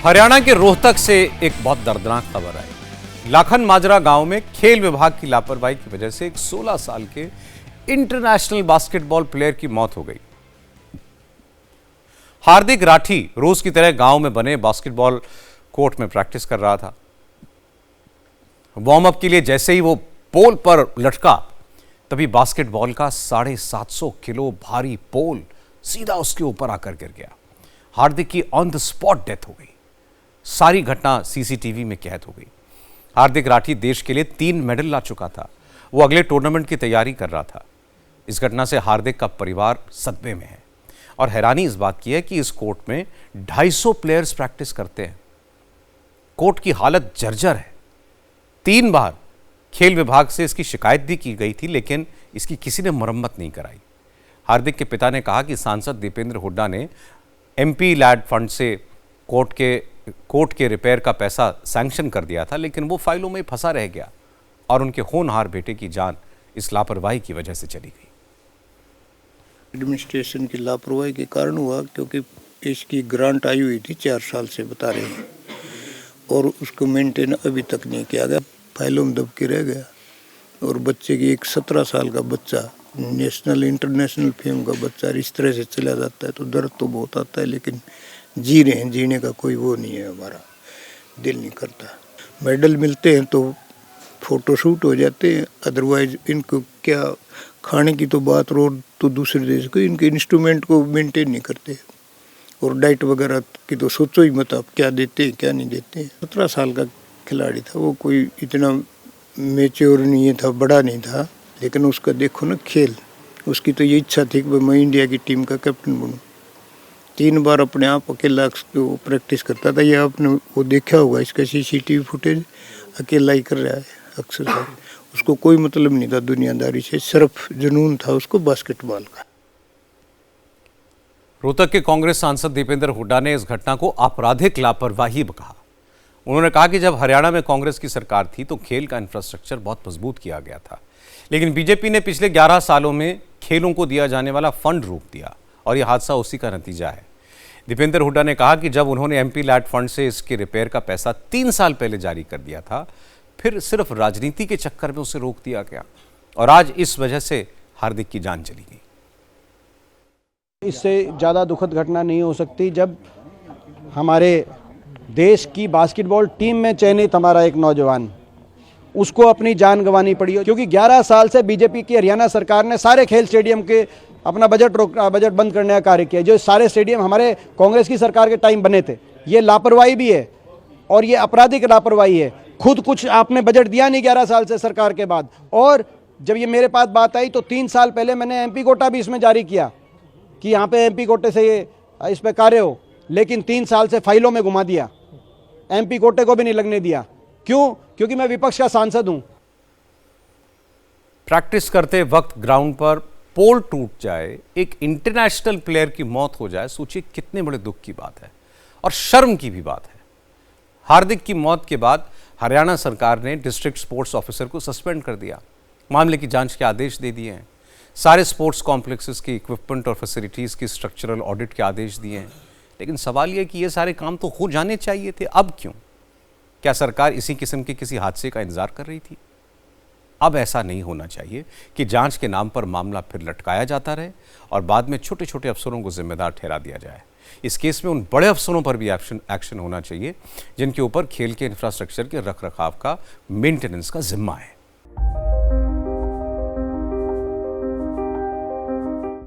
हरियाणा के रोहतक से एक बहुत दर्दनाक खबर आई। लाखन माजरा गांव में खेल विभाग की लापरवाही की वजह से एक 16 साल के इंटरनेशनल बास्केटबॉल प्लेयर की मौत हो गई। हार्दिक राठी रोज की तरह गांव में बने बास्केटबॉल कोर्ट में प्रैक्टिस कर रहा था। वार्म अप के लिए जैसे ही वो पोल पर लटका, तभी बास्केटबॉल का 750 किलो भारी पोल सीधा उसके ऊपर आकर गिर गया। हार्दिक की ऑन द स्पॉट डेथ हो गई। सारी घटना सीसीटीवी में कैद हो गई। हार्दिक राठी देश के लिए 3 मेडल ला चुका था। वो अगले टूर्नामेंट की तैयारी कर रहा था। इस घटना से हार्दिक का परिवार सदमे में है और हैरानी इस बात की है कि इस कोर्ट में 250 प्लेयर्स प्रैक्टिस करते हैं। कोर्ट की हालत जर्जर है। 3 बार खेल विभाग से इसकी शिकायत भी की गई थी, लेकिन इसकी किसी ने मरम्मत नहीं कराई। हार्दिक के पिता ने कहा कि सांसद दीपेंद्र हुड्डा ने एमपी लैड फंड से कोर्ट के रिपेयर का पैसा सैंक्शन कर दिया था, लेकिन वो फाइलों में फंसा रह गया और उनके होनहार बेटे की जान इस लापरवाही की वजह से चली गई। एडमिनिस्ट्रेशन की लापरवाही के कारण हुआ, क्योंकि इसकी ग्रांट आई हुई थी 4 साल से बता रहे हैं, और उसको मेंटेन अभी तक नहीं किया गया। फाइलों में दब के रह गया। और बच्चे की एक 17 साल का बच्चा, नेशनल इंटरनेशनल फेम का बच्चा इस तरह से चला जाता है तो दर्द तो बहुत आता है, लेकिन जी रहे हैं, जीने का कोई वो नहीं है, हमारा दिल नहीं करता। मेडल मिलते हैं तो फोटोशूट हो जाते हैं, अदरवाइज इनको क्या खाने की तो बात रोड तो दूसरे देश को, इनके इंस्ट्रूमेंट को मेंटेन नहीं करते। और डाइट वगैरह की तो सोचो ही मत, आप क्या देते हैं क्या नहीं देते हैं। 17 साल का खिलाड़ी था वो, कोई इतना मेच्योर नहीं था, बड़ा नहीं था, लेकिन उसका देखो ना खेल, उसकी तो ये इच्छा थी कि मैं इंडिया की टीम का कैप्टन बनूं। 3 बार अपने आप अकेला प्रैक्टिस करता था। ये आपने वो देखा होगा, इसका सीसीटीवी फुटेज, अकेला ही कर रहा है एक्सरसाइज। उसको कोई मतलब नहीं था दुनियादारी से, सिर्फ जुनून था उसको बास्केटबॉल का। रोहतक के कांग्रेस सांसद दीपेंद्र हुड्डा ने इस घटना को आपराधिक लापरवाही कहा। उन्होंने कहा कि जब हरियाणा में कांग्रेस की सरकार थी तो खेल का इंफ्रास्ट्रक्चर बहुत मजबूत किया गया था, लेकिन बीजेपी ने पिछले 11 सालों में खेलों को दिया जाने वाला फंड रोक दिया और यह हादसा उसी का नतीजा है। दीपेंद्र हुड्डा ने कहा कि जब उन्होंने एमपी लैड फंड से इसके रिपेयर का पैसा 3 साल पहले जारी कर दिया था, फिर सिर्फ राजनीति के चक्कर में उसे रोक दिया गया और आज इस वजह से हार्दिक की जान चली गई। इससे ज़्यादा दुखद घटना नहीं हो सकती जब हमारे देश की बास्केटबॉल टीम में चयनित हमारा एक नौजवान, उसको अपनी जान गंवानी पड़ी हो, क्योंकि 11 साल से बीजेपी की हरियाणा सरकार ने सारे खेल स्टेडियम के अपना बजट बंद करने का कार्य किया। जो सारे स्टेडियम हमारे कांग्रेस की सरकार के टाइम बने थे, ये लापरवाही भी है और ये आपराधिक लापरवाही है। खुद कुछ आपने बजट दिया नहीं 11 साल से सरकार के बाद, और जब ये मेरे पास बात आई तो 3 साल पहले मैंने एमपी कोटा भी इसमें जारी किया कि यहाँ पे एमपी कोटे से ये इस पे कार्य हो, लेकिन 3 साल से फाइलों में घुमा दिया, एमपी कोटे को भी नहीं लगने दिया। क्यों? क्योंकि मैं विपक्ष का सांसद हूं। प्रैक्टिस करते वक्त ग्राउंड पर पोल टूट जाए, एक इंटरनेशनल प्लेयर की मौत हो जाए, सोचिए कितने बड़े दुख की बात है और शर्म की भी बात है। हार्दिक की मौत के बाद हरियाणा सरकार ने डिस्ट्रिक्ट स्पोर्ट्स ऑफिसर को सस्पेंड कर दिया, मामले की जांच के आदेश दे दिए हैं। सारे स्पोर्ट्स कॉम्प्लेक्सेस की इक्विपमेंट और फैसिलिटीज की स्ट्रक्चरल ऑडिट के आदेश दिए हैं। लेकिन सवाल यह कि ये सारे काम तो हो जाने चाहिए थे, अब क्यों? क्या सरकार इसी किस्म के किसी हादसे का इंतजार कर रही थी? अब ऐसा नहीं होना चाहिए कि जांच के नाम पर मामला फिर लटकाया जाता रहे और बाद में छोटे छोटे अफसरों को जिम्मेदार ठहरा दिया जाए। इस केस में उन बड़े अफसरों पर भी एक्शन होना चाहिए जिनके ऊपर खेल के इंफ्रास्ट्रक्चर के रखरखाव का, मेंटेनेंस का जिम्मा है।